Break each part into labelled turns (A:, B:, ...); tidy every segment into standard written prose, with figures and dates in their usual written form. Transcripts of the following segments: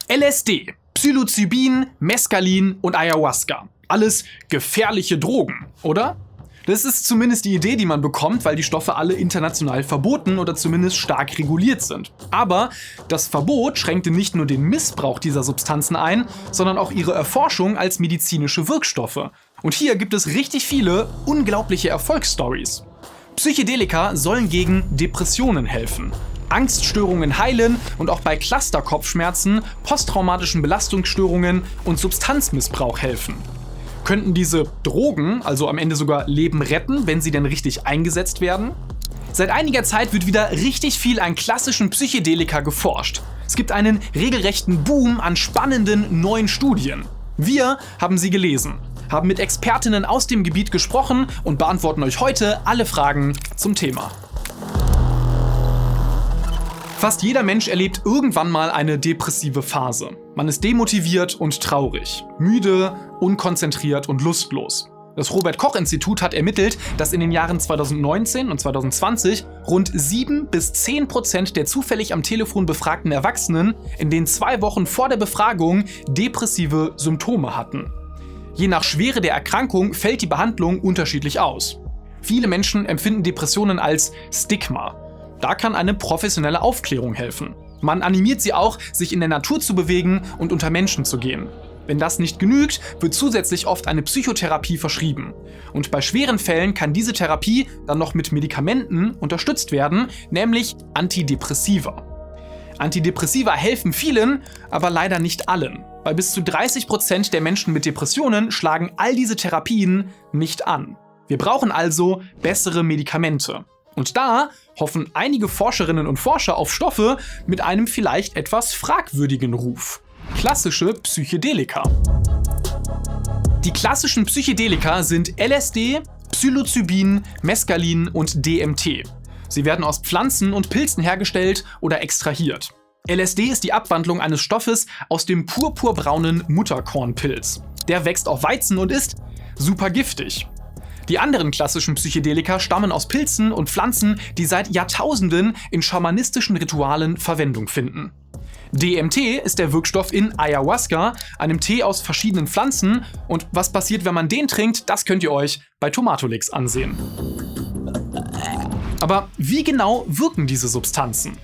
A: LSD, Psilocybin, Mescalin und Ayahuasca. Alles gefährliche Drogen, oder? Das ist zumindest die Idee, die man bekommt, weil die Stoffe alle international verboten oder zumindest stark reguliert sind. Aber das Verbot schränkte nicht nur den Missbrauch dieser Substanzen ein, sondern auch ihre Erforschung als medizinische Wirkstoffe. Und hier gibt es richtig viele unglaubliche Erfolgsstories. Psychedelika sollen gegen Depressionen helfen, Angststörungen heilen und auch bei Cluster-Kopfschmerzen, posttraumatischen Belastungsstörungen und Substanzmissbrauch helfen. Könnten diese Drogen also am Ende sogar Leben retten, wenn sie denn richtig eingesetzt werden? Seit einiger Zeit wird wieder richtig viel an klassischen Psychedelika geforscht. Es gibt einen regelrechten Boom an spannenden neuen Studien. Wir haben sie gelesen, haben mit Expertinnen aus dem Gebiet gesprochen und beantworten euch heute alle Fragen zum Thema. Fast jeder Mensch erlebt irgendwann mal eine depressive Phase. Man ist demotiviert und traurig, müde, unkonzentriert und lustlos. Das Robert-Koch-Institut hat ermittelt, dass in den Jahren 2019 und 2020 rund 7-10% der zufällig am Telefon befragten Erwachsenen in den 2 Wochen vor der Befragung depressive Symptome hatten. Je nach Schwere der Erkrankung fällt die Behandlung unterschiedlich aus. Viele Menschen empfinden Depressionen als Stigma. Da kann eine professionelle Aufklärung helfen. Man animiert sie auch, sich in der Natur zu bewegen und unter Menschen zu gehen. Wenn das nicht genügt, wird zusätzlich oft eine Psychotherapie verschrieben. Und bei schweren Fällen kann diese Therapie dann noch mit Medikamenten unterstützt werden, nämlich Antidepressiva. Antidepressiva helfen vielen, aber leider nicht allen. Bei bis zu 30% der Menschen mit Depressionen schlagen all diese Therapien nicht an. Wir brauchen also bessere Medikamente. Und da hoffen einige Forscherinnen und Forscher auf Stoffe mit einem vielleicht etwas fragwürdigen Ruf. Klassische Psychedelika. Die klassischen Psychedelika sind LSD, Psilocybin, Mescalin und DMT. Sie werden aus Pflanzen und Pilzen hergestellt oder extrahiert. LSD ist die Abwandlung eines Stoffes aus dem purpurbraunen Mutterkornpilz. Der wächst auf Weizen und ist super giftig. Die anderen klassischen Psychedelika stammen aus Pilzen und Pflanzen, die seit Jahrtausenden in schamanistischen Ritualen Verwendung finden. DMT ist der Wirkstoff in Ayahuasca, einem Tee aus verschiedenen Pflanzen. Und was passiert, wenn man den trinkt, das könnt ihr euch bei Tomatolix ansehen. Aber wie genau wirken diese Substanzen?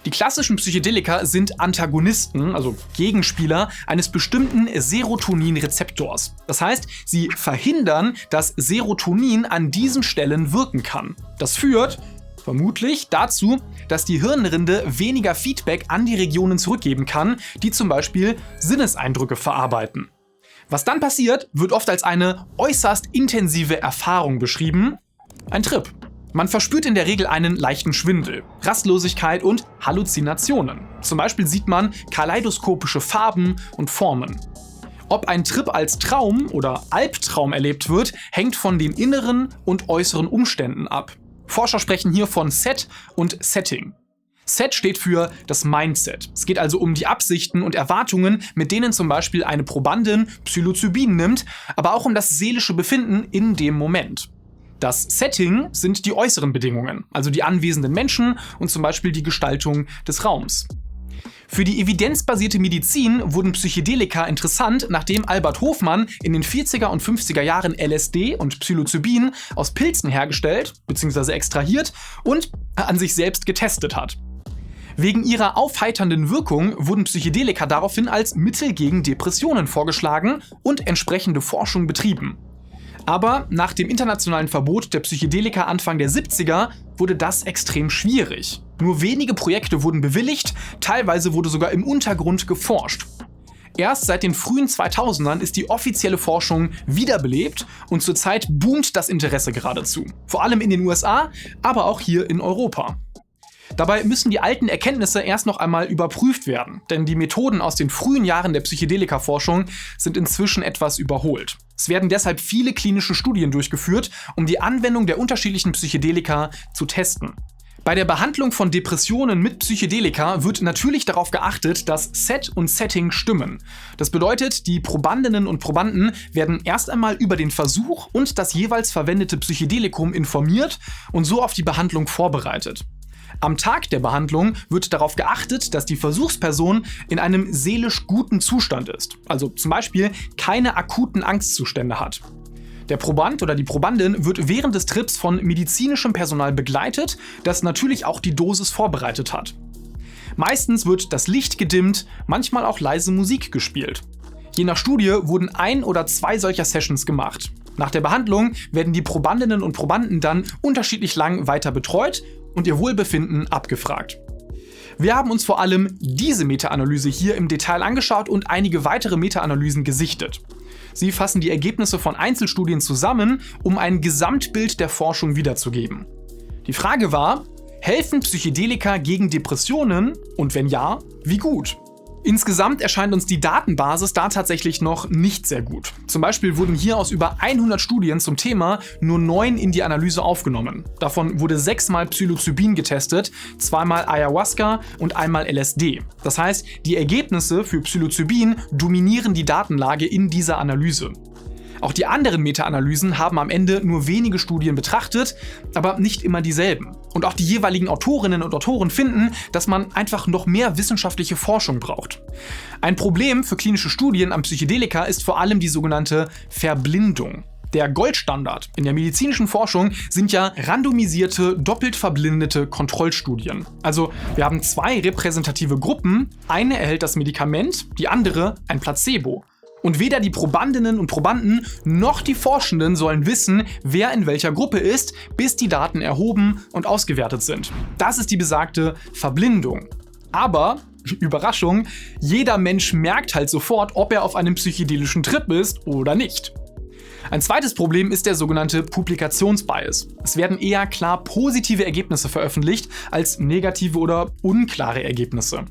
A: Die klassischen Psychedelika sind Antagonisten, also Gegenspieler, eines bestimmten Serotonin-Rezeptors. Das heißt, sie verhindern, dass Serotonin an diesen Stellen wirken kann. Das führt vermutlich dazu, dass die Hirnrinde weniger Feedback an die Regionen zurückgeben kann, die zum Beispiel Sinneseindrücke verarbeiten. Was dann passiert, wird oft als eine äußerst intensive Erfahrung beschrieben, ein Trip. Man verspürt in der Regel einen leichten Schwindel, Rastlosigkeit und Halluzinationen. Zum Beispiel sieht man kaleidoskopische Farben und Formen. Ob ein Trip als Traum oder Albtraum erlebt wird, hängt von den inneren und äußeren Umständen ab. Forscher sprechen hier von Set und Setting. Set steht für das Mindset. Es geht also um die Absichten und Erwartungen, mit denen zum Beispiel eine Probandin Psilocybin nimmt, aber auch um das seelische Befinden in dem Moment. Das Setting sind die äußeren Bedingungen, also die anwesenden Menschen und zum Beispiel die Gestaltung des Raums. Für die evidenzbasierte Medizin wurden Psychedelika interessant, nachdem Albert Hofmann in den 40er und 50er Jahren LSD und Psilocybin aus Pilzen hergestellt bzw. extrahiert und an sich selbst getestet hat. Wegen ihrer aufheiternden Wirkung wurden Psychedelika daraufhin als Mittel gegen Depressionen vorgeschlagen und entsprechende Forschung betrieben. Aber nach dem internationalen Verbot der Psychedelika Anfang der 70er wurde das extrem schwierig. Nur wenige Projekte wurden bewilligt, teilweise wurde sogar im Untergrund geforscht. Erst seit den frühen 2000ern ist die offizielle Forschung wiederbelebt und zurzeit boomt das Interesse geradezu. Vor allem in den USA, aber auch hier in Europa. Dabei müssen die alten Erkenntnisse erst noch einmal überprüft werden, denn die Methoden aus den frühen Jahren der Psychedelika-Forschung sind inzwischen etwas überholt. Es werden deshalb viele klinische Studien durchgeführt, um die Anwendung der unterschiedlichen Psychedelika zu testen. Bei der Behandlung von Depressionen mit Psychedelika wird natürlich darauf geachtet, dass Set und Setting stimmen. Das bedeutet, die Probandinnen und Probanden werden erst einmal über den Versuch und das jeweils verwendete Psychedelikum informiert und so auf die Behandlung vorbereitet. Am Tag der Behandlung wird darauf geachtet, dass die Versuchsperson in einem seelisch guten Zustand ist, also zum Beispiel keine akuten Angstzustände hat. Der Proband oder die Probandin wird während des Trips von medizinischem Personal begleitet, das natürlich auch die Dosis vorbereitet hat. Meistens wird das Licht gedimmt, manchmal auch leise Musik gespielt. Je nach Studie wurden 1 oder 2 solcher Sessions gemacht. Nach der Behandlung werden die Probandinnen und Probanden dann unterschiedlich lang weiter betreut und ihr Wohlbefinden abgefragt. Wir haben uns vor allem diese Meta-Analyse hier im Detail angeschaut und einige weitere Meta-Analysen gesichtet. Sie fassen die Ergebnisse von Einzelstudien zusammen, um ein Gesamtbild der Forschung wiederzugeben. Die Frage war, helfen Psychedelika gegen Depressionen und wenn ja, wie gut? Insgesamt erscheint uns die Datenbasis da tatsächlich noch nicht sehr gut. Zum Beispiel wurden hier aus über 100 Studien zum Thema nur 9 in die Analyse aufgenommen. Davon wurde 6-mal Psilocybin getestet, 2-mal Ayahuasca und 1-mal LSD. Das heißt, die Ergebnisse für Psilocybin dominieren die Datenlage in dieser Analyse. Auch die anderen Meta-Analysen haben am Ende nur wenige Studien betrachtet, aber nicht immer dieselben. Und auch die jeweiligen Autorinnen und Autoren finden, dass man einfach noch mehr wissenschaftliche Forschung braucht. Ein Problem für klinische Studien am Psychedelika ist vor allem die sogenannte Verblindung. Der Goldstandard in der medizinischen Forschung sind ja randomisierte, doppelt verblindete Kontrollstudien. Also wir haben 2 repräsentative Gruppen, eine erhält das Medikament, die andere ein Placebo. Und weder die Probandinnen und Probanden noch die Forschenden sollen wissen, wer in welcher Gruppe ist, bis die Daten erhoben und ausgewertet sind. Das ist die besagte Verblindung. Aber, Überraschung, jeder Mensch merkt halt sofort, ob er auf einem psychedelischen Trip ist oder nicht. Ein zweites Problem ist der sogenannte Publikationsbias. Es werden eher klar positive Ergebnisse veröffentlicht als negative oder unklare Ergebnisse.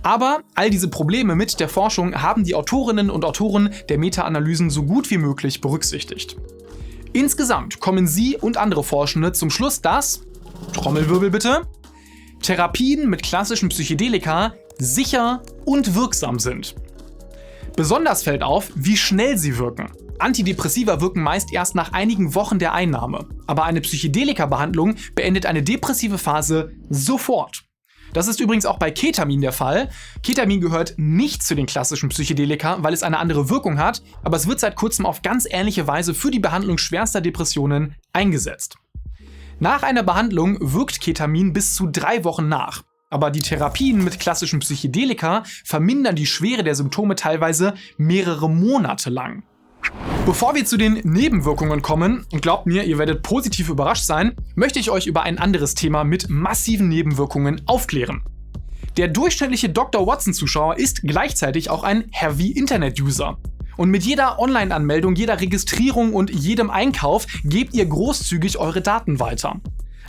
A: Aber all diese Probleme mit der Forschung haben die Autorinnen und Autoren der Meta-Analysen so gut wie möglich berücksichtigt. Insgesamt kommen sie und andere Forschende zum Schluss, dass, Trommelwirbel bitte, Therapien mit klassischen Psychedelika sicher und wirksam sind. Besonders fällt auf, wie schnell sie wirken. Antidepressiva wirken meist erst nach einigen Wochen der Einnahme, aber eine Psychedelika-Behandlung beendet eine depressive Phase sofort. Das ist übrigens auch bei Ketamin der Fall. Ketamin gehört nicht zu den klassischen Psychedelika, weil es eine andere Wirkung hat, aber es wird seit kurzem auf ganz ähnliche Weise für die Behandlung schwerster Depressionen eingesetzt. Nach einer Behandlung wirkt Ketamin bis zu 3 Wochen nach. Aber die Therapien mit klassischen Psychedelika vermindern die Schwere der Symptome teilweise mehrere Monate lang. Bevor wir zu den Nebenwirkungen kommen, und glaubt mir, ihr werdet positiv überrascht sein, möchte ich euch über ein anderes Thema mit massiven Nebenwirkungen aufklären. Der durchschnittliche Dr. Watson-Zuschauer ist gleichzeitig auch ein Heavy-Internet-User. Und mit jeder Online-Anmeldung, jeder Registrierung und jedem Einkauf gebt ihr großzügig eure Daten weiter.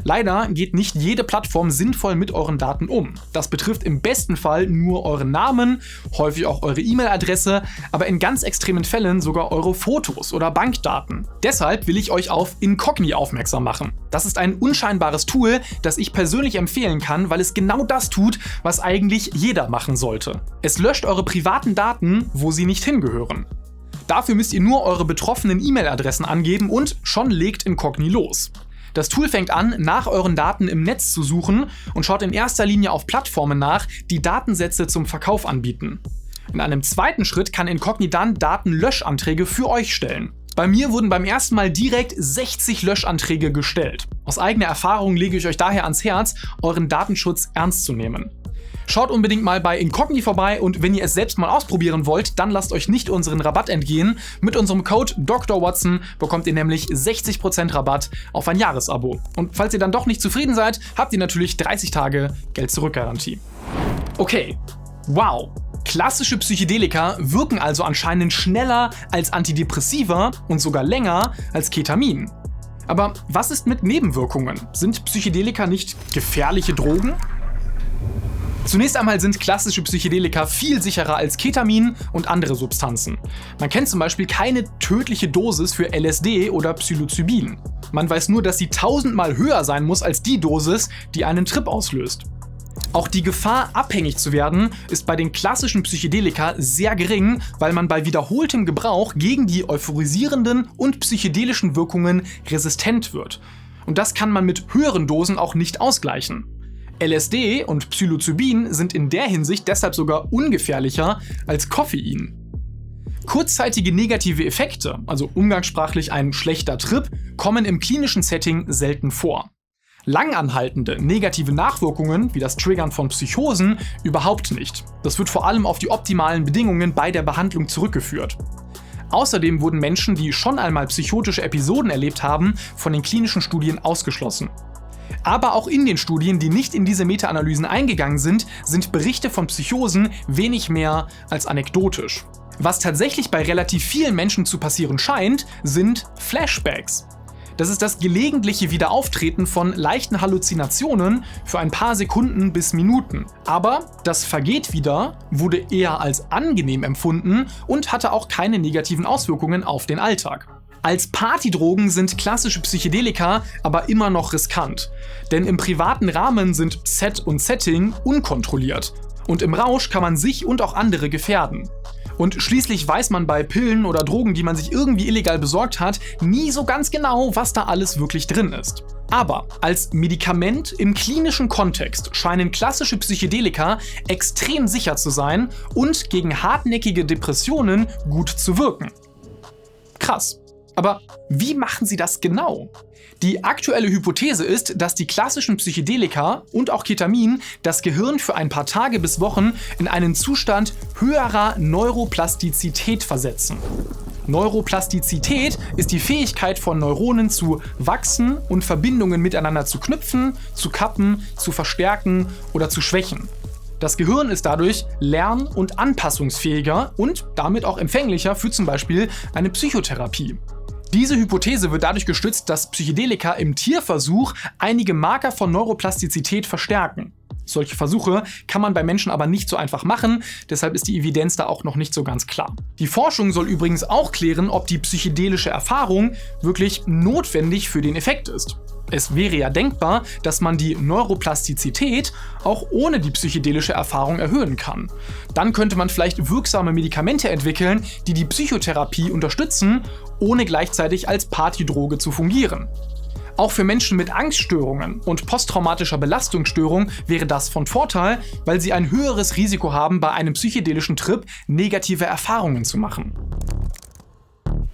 A: Leider geht nicht jede Plattform sinnvoll mit euren Daten um. Das betrifft im besten Fall nur euren Namen, häufig auch eure E-Mail-Adresse, aber in ganz extremen Fällen sogar eure Fotos oder Bankdaten. Deshalb will ich euch auf Incogni aufmerksam machen. Das ist ein unscheinbares Tool, das ich persönlich empfehlen kann, weil es genau das tut, was eigentlich jeder machen sollte. Es löscht eure privaten Daten, wo sie nicht hingehören. Dafür müsst ihr nur eure betroffenen E-Mail-Adressen angeben und schon legt Incogni los. Das Tool fängt an, nach euren Daten im Netz zu suchen und schaut in erster Linie auf Plattformen nach, die Datensätze zum Verkauf anbieten. In einem zweiten Schritt kann Incogni dann Datenlöschanträge für euch stellen. Bei mir wurden beim ersten Mal direkt 60 Löschanträge gestellt. Aus eigener Erfahrung lege ich euch daher ans Herz, euren Datenschutz ernst zu nehmen. Schaut unbedingt mal bei Incogni vorbei und wenn ihr es selbst mal ausprobieren wollt, dann lasst euch nicht unseren Rabatt entgehen. Mit unserem Code Dr. Watson bekommt ihr nämlich 60% Rabatt auf ein Jahresabo. Und falls ihr dann doch nicht zufrieden seid, habt ihr natürlich 30 Tage Geld-Zurück-Garantie. Okay, wow. Klassische Psychedelika wirken also anscheinend schneller als Antidepressiva und sogar länger als Ketamin. Aber was ist mit Nebenwirkungen? Sind Psychedelika nicht gefährliche Drogen? Zunächst einmal sind klassische Psychedelika viel sicherer als Ketamin und andere Substanzen. Man kennt zum Beispiel keine tödliche Dosis für LSD oder Psilocybin. Man weiß nur, dass sie 1000-mal höher sein muss als die Dosis, die einen Trip auslöst. Auch die Gefahr, abhängig zu werden, ist bei den klassischen Psychedelika sehr gering, weil man bei wiederholtem Gebrauch gegen die euphorisierenden und psychedelischen Wirkungen resistent wird. Und das kann man mit höheren Dosen auch nicht ausgleichen. LSD und Psilocybin sind in der Hinsicht deshalb sogar ungefährlicher als Koffein. Kurzzeitige negative Effekte, also umgangssprachlich ein schlechter Trip, kommen im klinischen Setting selten vor. Langanhaltende negative Nachwirkungen, wie das Triggern von Psychosen, überhaupt nicht. Das wird vor allem auf die optimalen Bedingungen bei der Behandlung zurückgeführt. Außerdem wurden Menschen, die schon einmal psychotische Episoden erlebt haben, von den klinischen Studien ausgeschlossen. Aber auch in den Studien, die nicht in diese Meta-Analysen eingegangen sind, sind Berichte von Psychosen wenig mehr als anekdotisch. Was tatsächlich bei relativ vielen Menschen zu passieren scheint, sind Flashbacks. Das ist das gelegentliche Wiederauftreten von leichten Halluzinationen für ein paar Sekunden bis Minuten. Aber das vergeht wieder, wurde eher als angenehm empfunden und hatte auch keine negativen Auswirkungen auf den Alltag. Als Partydrogen sind klassische Psychedelika aber immer noch riskant. Denn im privaten Rahmen sind Set und Setting unkontrolliert. Und im Rausch kann man sich und auch andere gefährden. Und schließlich weiß man bei Pillen oder Drogen, die man sich irgendwie illegal besorgt hat, nie so ganz genau, was da alles wirklich drin ist. Aber als Medikament im klinischen Kontext scheinen klassische Psychedelika extrem sicher zu sein und gegen hartnäckige Depressionen gut zu wirken. Krass. Aber wie machen sie das genau? Die aktuelle Hypothese ist, dass die klassischen Psychedelika und auch Ketamin das Gehirn für ein paar Tage bis Wochen in einen Zustand höherer Neuroplastizität versetzen. Neuroplastizität ist die Fähigkeit von Neuronen zu wachsen und Verbindungen miteinander zu knüpfen, zu kappen, zu verstärken oder zu schwächen. Das Gehirn ist dadurch lern- und anpassungsfähiger und damit auch empfänglicher für zum Beispiel eine Psychotherapie. Diese Hypothese wird dadurch gestützt, dass Psychedelika im Tierversuch einige Marker von Neuroplastizität verstärken. Solche Versuche kann man bei Menschen aber nicht so einfach machen, deshalb ist die Evidenz da auch noch nicht so ganz klar. Die Forschung soll übrigens auch klären, ob die psychedelische Erfahrung wirklich notwendig für den Effekt ist. Es wäre ja denkbar, dass man die Neuroplastizität auch ohne die psychedelische Erfahrung erhöhen kann. Dann könnte man vielleicht wirksame Medikamente entwickeln, die die Psychotherapie unterstützen, ohne gleichzeitig als Partydroge zu fungieren. Auch für Menschen mit Angststörungen und posttraumatischer Belastungsstörung wäre das von Vorteil, weil sie ein höheres Risiko haben, bei einem psychedelischen Trip negative Erfahrungen zu machen.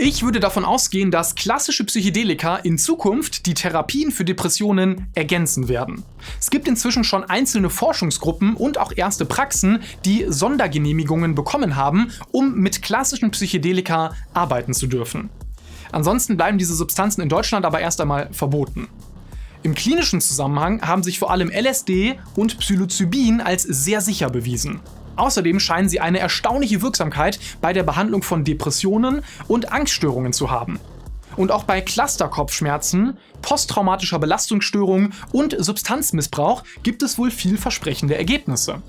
A: Ich würde davon ausgehen, dass klassische Psychedelika in Zukunft die Therapien für Depressionen ergänzen werden. Es gibt inzwischen schon einzelne Forschungsgruppen und auch erste Praxen, die Sondergenehmigungen bekommen haben, um mit klassischen Psychedelika arbeiten zu dürfen. Ansonsten bleiben diese Substanzen in Deutschland aber erst einmal verboten. Im klinischen Zusammenhang haben sich vor allem LSD und Psilocybin als sehr sicher bewiesen. Außerdem scheinen sie eine erstaunliche Wirksamkeit bei der Behandlung von Depressionen und Angststörungen zu haben. Und auch bei Clusterkopfschmerzen, posttraumatischer Belastungsstörung und Substanzmissbrauch gibt es wohl vielversprechende Ergebnisse.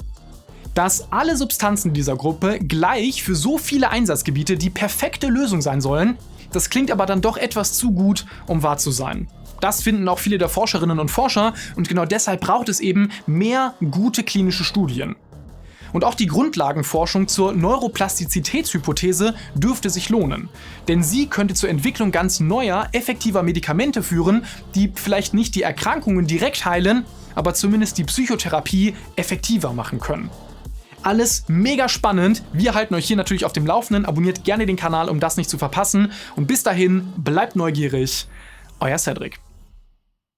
A: Dass alle Substanzen dieser Gruppe gleich für so viele Einsatzgebiete die perfekte Lösung sein sollen, das klingt aber dann doch etwas zu gut, um wahr zu sein. Das finden auch viele der Forscherinnen und Forscher und genau deshalb braucht es eben mehr gute klinische Studien. Und auch die Grundlagenforschung zur Neuroplastizitätshypothese dürfte sich lohnen. Denn sie könnte zur Entwicklung ganz neuer, effektiver Medikamente führen, die vielleicht nicht die Erkrankungen direkt heilen, aber zumindest die Psychotherapie effektiver machen können. Alles mega spannend. Wir halten euch hier natürlich auf dem Laufenden. Abonniert gerne den Kanal, um das nicht zu verpassen. Und bis dahin, bleibt neugierig. Euer Cedric.